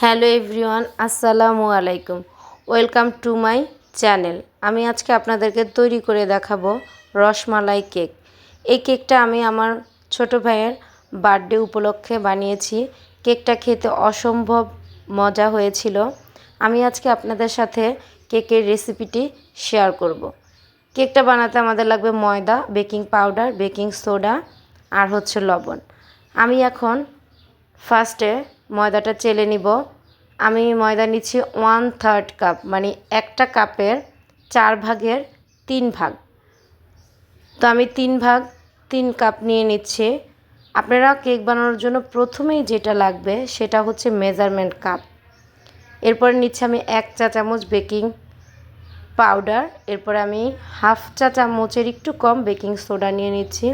Hello everyone, আসসালামু আলাইকুম। Welcome to my channel. আমি আজকে আপনাদেরকে তৈরি করে দেখাবো রসমালাই কেক। এই কেকটা আমি আমার ছোট ভাইয়ের বার্থডে উপলক্ষে বানিয়েছি। কেকটা খেতে অসম্ভব মজা হয়েছিল। আমি আজকে আপনাদের সাথে কেকের রেসিপিটি শেয়ার করব। কেকটা বানাতে আমাদের লাগবে ময়দা, বেকিং পাউডার, বেকিং সোডা আর হচ্ছে লবণ। আমি এখন ফার্স্টে ময়দাটা চেলে নিব। আমি ময়দা নিচ্ছি 1/3 কাপ, মানে একটা কাপের 4 ভাগের 3 ভাগ। তো আমি 3 কাপ নিয়ে নিচ্ছি। আপনারা কেক বানানোর জন্য প্রথমেই যেটা লাগবে সেটা হচ্ছে মেজারমেন্ট কাপ। এরপরে নিচ্ছি আমি 1 চা চামচ বেকিং পাউডার। এরপরে আমি হাফ চা চামচের একটু কম বেকিং সোডা নিয়ে নিচ্ছি।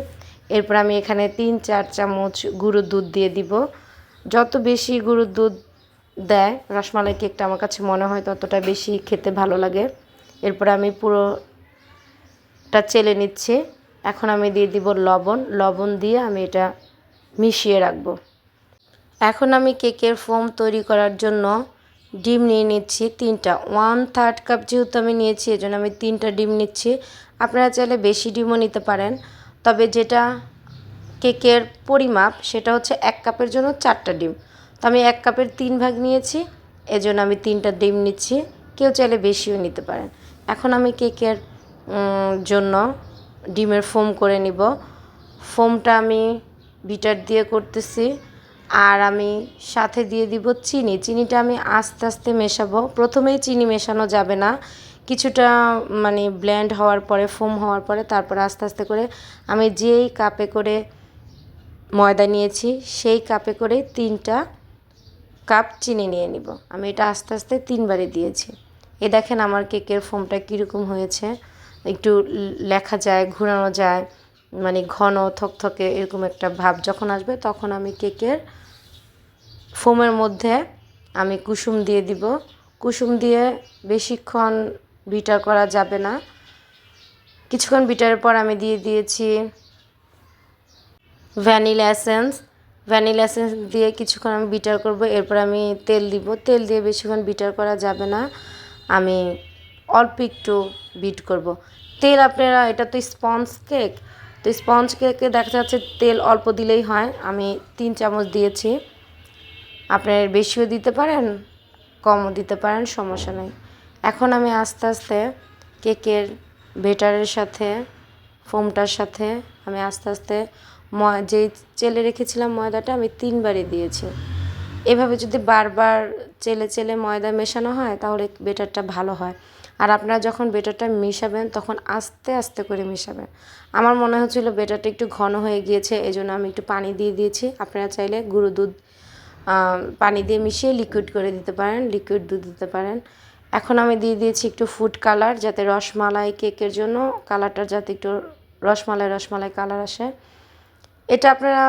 এরপর আমি এখানে 3-4 চামচ গুঁড়ো দুধ দিয়ে দিব। যত বেশি গুঁড়ো দুধ দেয় রসমালাই কেকটা আমার কাছে মনে হয় ততটা বেশি খেতে ভালো লাগে। এরপর আমি পুরোটা চেলে নিচ্ছি। এখন আমি দিয়ে দিব লবণ দিয়ে আমি এটা মিশিয়ে রাখবো। এখন আমি কেকের ফোম তৈরি করার জন্য ডিম নিয়ে নিচ্ছি 3টা। 1/3 কাপ যেহেতু আমি নিয়েছি এজন্য আমি 3টা ডিম নিচ্ছি। আপনারা চাইলে বেশি ডিমও নিতে পারেন, তবে যেটা কেকের পরিমাপ সেটা হচ্ছে 1 কাপের জন্য 4টা ডিম। তো আমি 1 কাপের 3 ভাগ নিয়েছি, এজন্য আমি 3টা ডিম নিচ্ছি। কেউ চাইলে বেশিও নিতে পারেন। এখন আমি কেকের জন্য ডিমের ফোম করে নিব। ফোমটা আমি বিটার দিয়ে করতেছি। আর আমি সাথে দিয়ে দিব চিনিটা আমি আস্তে আস্তে মেশাবো। প্রথমেই চিনি মেশানো যাবে না, কিছুটা মানে ব্লেন্ড হওয়ার পরে, ফোম হওয়ার পরে তারপর আস্তে আস্তে করে আমি যেই কাপে করে ময়দা নিয়েছি সেই কাপে করে 3টা কাপ চিনি নিয়ে নিব। আমি এটা আস্তে আস্তে 3বারে দিয়েছি। এ দেখেন আমার কেকের ফোমটা কীরকম হয়েছে। একটু লেখা যায়, ঘোরানো যায়, মানে ঘন থকথকে এরকম একটা ভাব যখন আসবে তখন আমি কেকের ফোমের মধ্যে আমি কুসুম দিয়ে দিব। কুসুম দিয়ে বেশিক্ষণ বিটার করা যাবে না। কিছুক্ষণ বিটারের পর আমি দিয়ে দিয়েছি ভ্যানিলা এসেন্স দিয়ে কিছুক্ষণ আমি বিটার করব। এরপর আমি তেল দিব। তেল দিয়ে বেশিক্ষণ বিটার করা যাবে না, আমি অল্প একটু বিট করব। তেল আপনারা, এটা তো স্পঞ্জ কেক, তো স্পঞ্জ কেকে দেখা যাচ্ছে তেল অল্প দিলেই হয়। আমি 3 চামচ দিয়েছি। আপনারা বেশিও দিতে পারেন, কমও দিতে পারেন, সমস্যা নেই। এখন আমি আস্তে আস্তে কেকের বেটারের সাথে, ফোমটার সাথে আমি আস্তে আস্তে যেই চেলে রেখেছিলাম ময়দাটা আমি 3বারে দিয়েছি। এভাবে যদি বারবার চেলে ময়দা মেশানো হয় তাহলে বেটারটা ভালো হয়। আর আপনারা যখন বেটারটা মেশাবেন তখন আস্তে আস্তে করে মেশাবেন। আমার মনে হচ্ছিল বেটারটা একটু ঘন হয়ে গিয়েছে, এজন্য আমি একটু পানি দিয়ে দিয়েছি। আপনারা চাইলে গুঁড়ো দুধ পানি দিয়ে মিশিয়ে লিকুইড করে দিতে পারেন, লিকুইড দুধ দিতে পারেন। এখন আমি দিয়ে দিয়েছি একটু ফুড কালার, যাতে রসমালাই কেকের জন্য কালারটা যাতে একটু রসমালাই কালার আসে। এটা আপনারা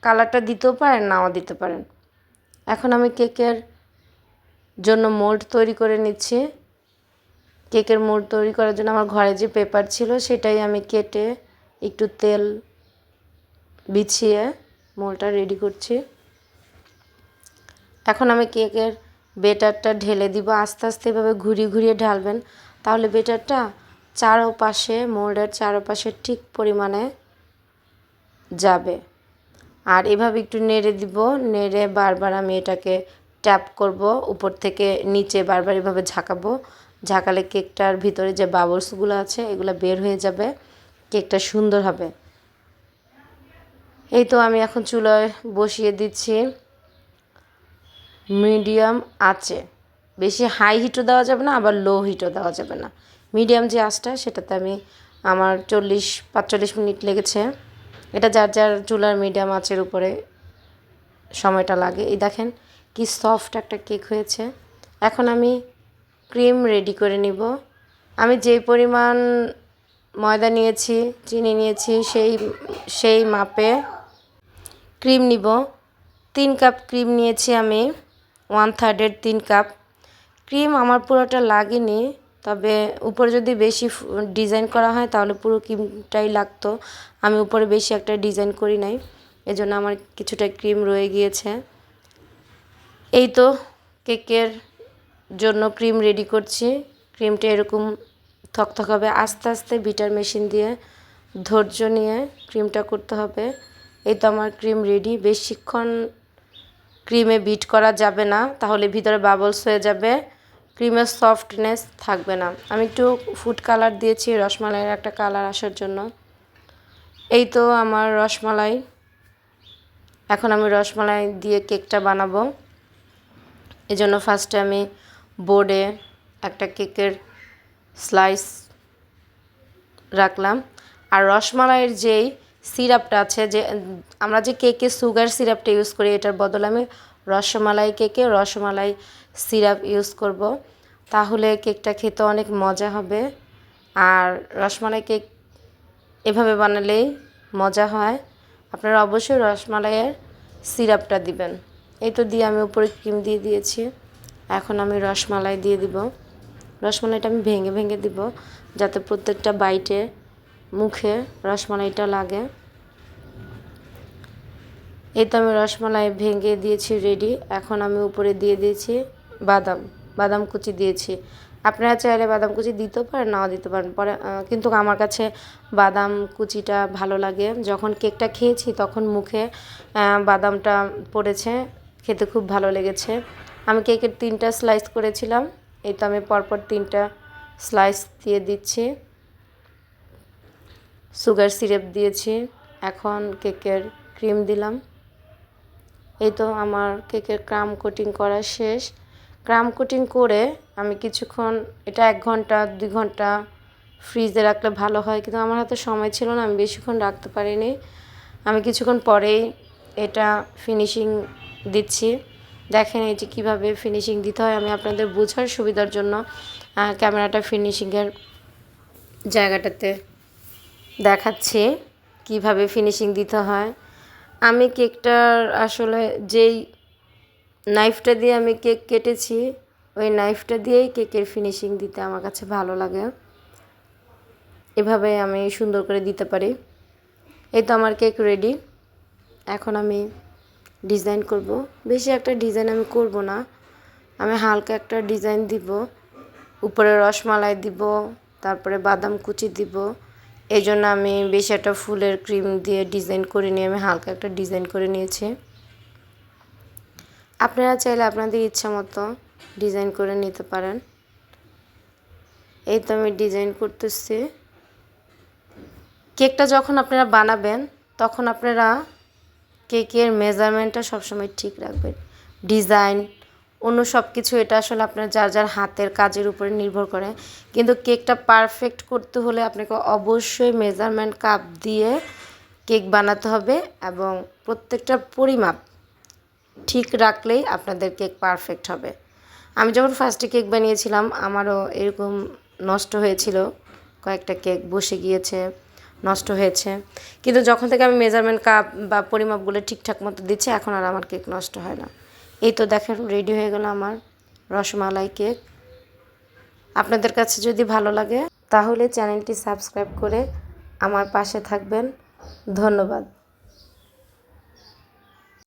কালারটা দিতেও পারেন, নাও দিতে পারেন। এখন আমি কেকের জন্য মোল্ড তৈরি করে নিচ্ছি। কেকের মোল্ড তৈরি করার জন্য আমার ঘরে যে পেপার ছিল সেটাই আমি কেটে একটু তেল বিছিয়ে মোল্ডটা রেডি করছি। এখন আমি কেকের বেটারটা ঢেলে দিব। আস্তে আস্তে এভাবে ঘুরিয়ে ঢালবেন, তাহলে বেটারটা চারপাশে, মোল্ডের চারপাশে ঠিক পরিমাণে যাবে। আর এভাবে একটু নেড়ে দিব। নেড়ে বারবার আমি এটাকে ট্যাপ করব, উপর থেকে নিচে বারবার এভাবে ঝাঁকালে কেকটার ভিতরে যে বাবলসগুলো আছে এগুলো বের হয়ে যাবে, কেকটা সুন্দর হবে। এই তো আমি এখন চুলায় বসিয়ে দিচ্ছি মিডিয়াম আঁচে। বেশি হাই হিটও দেওয়া যাবে না, আবার লো হিটও দেওয়া যাবে না। মিডিয়াম যে আঁচটা সেটাতে আমার 40-45 মিনিট লেগেছে। এটা যার যার চুলার মিডিয়াম আঁচের উপরে সময়টা লাগে। এই দেখেন কি সফট একটা কেক হয়েছে। এখন আমি ক্রিম রেডি করে নিব। আমি যে পরিমাণ ময়দা নিয়েছি, চিনি নিয়েছি, সেই মাপে ক্রিম নিব। 3 কাপ ক্রিম নিয়েছি আমি, 1/3 3 কাপ। ক্রিম আমার পুরোটা লাগেনি, তবে উপরে যদি বেশি ডিজাইন করা হয় তাহলে পুরো ক্রিমটাই লাগতো। আমি উপরে বেশি একটা ডিজাইন করি নাই, এজন্য আমার কিছুটা ক্রিম রয়ে গিয়েছে। এই তো কেকের জন্য ক্রিম রেডি করছি। ক্রিমটা এরকম থকথক হবে। আস্তে আস্তে বিটার মেশিন দিয়ে ধৈর্য নিয়ে ক্রিমটা করতে হবে। এই তো আমার ক্রিম রেডি। বেশিক্ষণ ক্রিমে বিট করা যাবে না, তাহলে ভিতরে বাবলস হয়ে যাবে, ক্রিমের সফটনেস থাকবে না। আমি একটু ফুড কালার দিয়েছি রসমালাইয়ের একটা কালার আসার জন্য। এই তো আমার রসমালাই। এখন আমি রসমালাই দিয়ে কেকটা বানাবো। এজন্য ফার্স্টে আমি বোর্ডে একটা কেকের স্লাইস রাখলাম। আর রসমালাইয়ের যেই সিরাপটা আছে, যে আমরা যে কেকে সুগার সিরাপটা ইউজ করি, এটার বদলে আমি রসমালাই কেকে রসমালাই সিরাপ ইউজ করব। তাহলে কেকটা খেতে অনেক মজা হবে। আর রসমালাই কেক এভাবে বানালেই মজা হয়। আপনারা অবশ্যই রসমালাইয়ের সিরাপটা দিবেন। এই তো দিয়ে আমি উপরে ক্রিম দিয়ে দিয়েছি। এখন আমি রসমালাই দিয়ে দিব। রসমালাইটা আমি ভেঙে ভেঙে দিব, যাতে প্রত্যেকটা বাইটে মুখে রসমালাইটা লাগে। এই তো আমি রসমালাই ভেঙে দিয়েছি রেডি। এখন আমি উপরে দিয়ে দিয়েছি বাদাম কুচি দিয়েছি। আপনারা চাইলে বাদাম কুচি দিতেও পারেন, নাও দিতে পারেন পরে, কিন্তু আমার কাছে বাদাম কুচিটা ভালো লাগে। যখন কেকটা খেয়েছি তখন মুখে বাদামটা পড়েছে, খেতে খুব ভালো লেগেছে। আমি কেকের 3টা স্লাইস করেছিলাম। এই তো আমি পরপর 3টা স্লাইস দিয়ে দিচ্ছি। সুগার সিরাপ দিয়েছি। এখন কেকের ক্রিম দিলাম। এই তো আমার কেকের ক্রাম কোটিং করা শেষ। ক্রাম কোটিং করে আমি কিছুক্ষণ, এটা 1 ঘন্টা 2 ঘন্টা ফ্রিজে রাখলে ভালো হয়, কিন্তু আমার হাতে সময় ছিল না, আমি বেশিক্ষণ রাখতে পারিনি। আমি কিছুক্ষণ পরেই এটা ফিনিশিং দিচ্ছি। দেখেন এই যে কীভাবে ফিনিশিং দিতে হয়। আমি আপনাদের বোঝার সুবিধার জন্য ক্যামেরাটা ফিনিশিংয়ের জায়গাটাতে দেখাচ্ছি কিভাবে ফিনিশিং দিতে হয়। আমি কেকটার আসলে যেই নাইফটা দিয়ে আমি কেক কেটেছি, ওই নাইফটা দিয়েই কেকের ফিনিশিং দিতে আমার কাছে ভালো লাগে। এভাবে আমি সুন্দর করে দিতে পারি। এই তো আমার কেক রেডি। এখন আমি ডিজাইন করব। বেশি একটা ডিজাইন আমি করব না, আমি হালকা একটা ডিজাইন দিব। উপরে রসমালাই দিব, তারপরে বাদাম কুচি দিব। এই জন্য আমি বেশি একটা ফুলের ক্রিম দিয়ে ডিজাইন করে নিয়ে আমি হালকা একটা ডিজাইন করে নিয়েছি। আপনারা চাইলে আপনাদের ইচ্ছা মতো ডিজাইন করে নিতে পারেন। এই তো আমি ডিজাইন করতেছি। কেকটা যখন আপনারা বানাবেন তখন আপনারা কেকের মেজারমেন্টটা সবসময় ঠিক রাখবেন। ডিজাইন অন্য সব কিছু এটা আসলে আপনার যার যার হাতের কাজের উপরে নির্ভর করে, কিন্তু কেকটা পারফেক্ট করতে হলে আপনাকে অবশ্যই মেজারমেন্ট কাপ দিয়ে কেক বানাতে হবে, এবং প্রত্যেকটা পরিমাপ ঠিক রাখলেই আপনাদের কেক পারফেক্ট হবে। আমি যখন ফার্স্টে কেক বানিয়েছিলাম আমারও এরকম নষ্ট হয়েছিল, কয়েকটা কেক বসে গিয়েছে, নষ্ট হয়েছে। কিন্তু যখন থেকে আমি মেজারমেন্ট কাপ বা পরিমাপগুলো ঠিকঠাক মতো দিচ্ছি, এখন আর আমার কেক নষ্ট হয় না। এই তো দেখেন রেডি হয়ে গেল আমার রসমালাই কেক। আপনাদের কাছে যদি ভালো লাগে তাহলে চ্যানেলটি সাবস্ক্রাইব করে আমার পাশে থাকবেন। ধন্যবাদ।